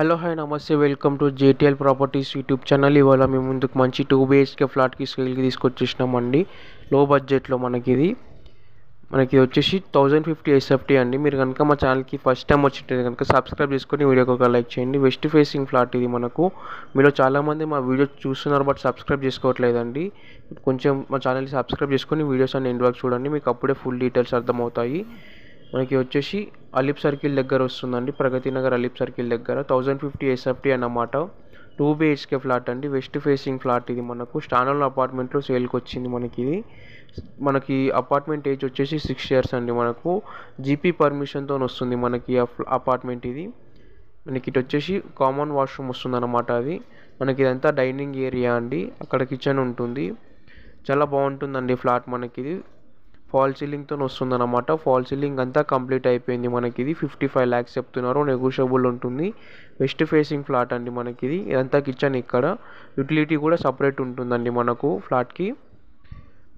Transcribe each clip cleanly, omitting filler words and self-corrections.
Hello hi నమస్తే welcome to JTL properties YouTube channel. ఇవాళ మేము ముందుకు మంచి 2 BHK ఫ్లాట్కి సేల్కి తీసుకొచ్చేసినామండి. లో బడ్జెట్లో మనకి వచ్చేసి 1050 SFT అండి. మీరు కనుక మా ఛానల్కి ఫస్ట్ టైం వచ్చింటే కనుక సబ్స్క్రైబ్ చేసుకొని వీడియోకి ఒక లైక్ చేయండి. వెస్ట్ ఫేసింగ్ ఫ్లాట్ ఇది మనకు. మీలో చాలామంది మా వీడియో చూస్తున్నారు బట్ సబ్స్క్రైబ్ చేసుకోవట్లేదండి. కొంచెం మా ఛానల్ని సబ్స్క్రైబ్ చేసుకొని వీడియోస్ అన్ని ఎండ్ వరకు చూడండి, మీకు అప్పుడే ఫుల్ డీటెయిల్స్ అర్థమవుతాయి. మనకి వచ్చేసి అలీప్ సర్కిల్ దగ్గర వస్తుందండి, ప్రగతి నగర్ అలీప్ సర్కిల్ దగ్గర 1050 SFT అన్నమాట. 2 BHK ఫ్లాట్ అండి, వెస్ట్ ఫేసింగ్ ఫ్లాట్ ఇది మనకు. స్టాండర్డ్ అపార్ట్మెంట్లో సేల్కి వచ్చింది మనకి అపార్ట్మెంట్ ఏజ్ వచ్చేసి 6 years అండి. మనకు జీపీ పర్మిషన్తో వస్తుంది మనకి అపార్ట్మెంట్ ఇది. మనకి ఇటు వచ్చేసి కామన్ వాష్రూమ్ వస్తుంది అన్నమాట. అది మనకి ఇదంతా డైనింగ్ ఏరియా అండి, అక్కడ కిచెన్ ఉంటుంది. చాలా బాగుంటుందండి ఫ్లాట్. మనకి ఇది ఫాల్ సీలింగ్తో వస్తుంది అన్నమాట. ఫాల్ సీలింగ్ అంతా కంప్లీట్ అయిపోయింది. మనకి ఇది 55 lakhs చెప్తున్నారు, నెగోషియబుల్ ఉంటుంది. వెస్ట్ ఫేసింగ్ ఫ్లాట్ అండి మనకి ఇది. ఇదంతా కిచెన్, ఇక్కడ యూటిలిటీ కూడా సపరేట్ ఉంటుందండి మనకు ఫ్లాట్కి.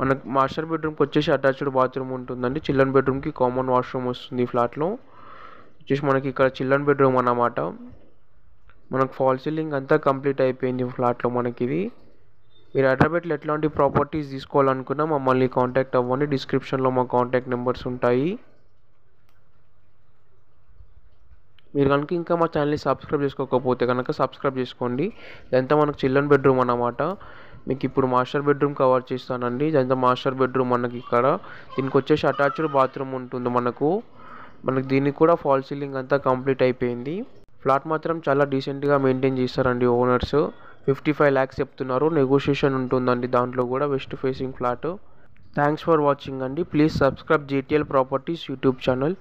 మనకు మాస్టర్ బెడ్రూమ్కి వచ్చేసి అటాచ్డ్ బాత్రూమ్ ఉంటుందండి. చిల్డ్రన్ బెడ్రూమ్కి కామన్ వాష్రూమ్ వస్తుంది ఫ్లాట్లో. వచ్చేసి మనకి ఇక్కడ చిల్డ్రన్ బెడ్రూమ్ అన్నమాట. మనకు ఫాల్ సీలింగ్ అంతా కంప్లీట్ అయిపోయింది ఫ్లాట్లో మనకి ఇది. మీరు హైదరాబాద్లో ఎట్లాంటి ప్రాపర్టీస్ తీసుకోవాలనుకున్నా మమ్మల్ని కాంటాక్ట్ అవ్వండి. డిస్క్రిప్షన్లో మా కాంటాక్ట్ నెంబర్స్ ఉంటాయి. మీరు కనుక ఇంకా మా ఛానల్ని సబ్స్క్రైబ్ చేసుకోకపోతే కనుక సబ్స్క్రైబ్ చేసుకోండి. ఇదంతా మనకు చిల్డ్రన్ బెడ్రూమ్ అన్నమాట. మీకు ఇప్పుడు మాస్టర్ బెడ్రూమ్ కవర్ చేస్తానండి. ఇదంతా మాస్టర్ బెడ్రూమ్ మనకి ఇక్కడ. దీనికి వచ్చేసి అటాచ్డ్ బాత్రూమ్ ఉంటుంది మనకు దీనికి కూడా ఫాల్ సీలింగ్ అంతా కంప్లీట్ అయిపోయింది. ఫ్లాట్ మాత్రం చాలా డీసెంట్గా మెయింటైన్ చేస్తారండి ఓనర్స్. 55 lakhs చెప్తున్నారు, నెగోషియేషన్ ఉంటుందండి దాంట్లో కూడా. West facing flat. Thanks for watching అండి. Please subscribe JTL properties YouTube channel.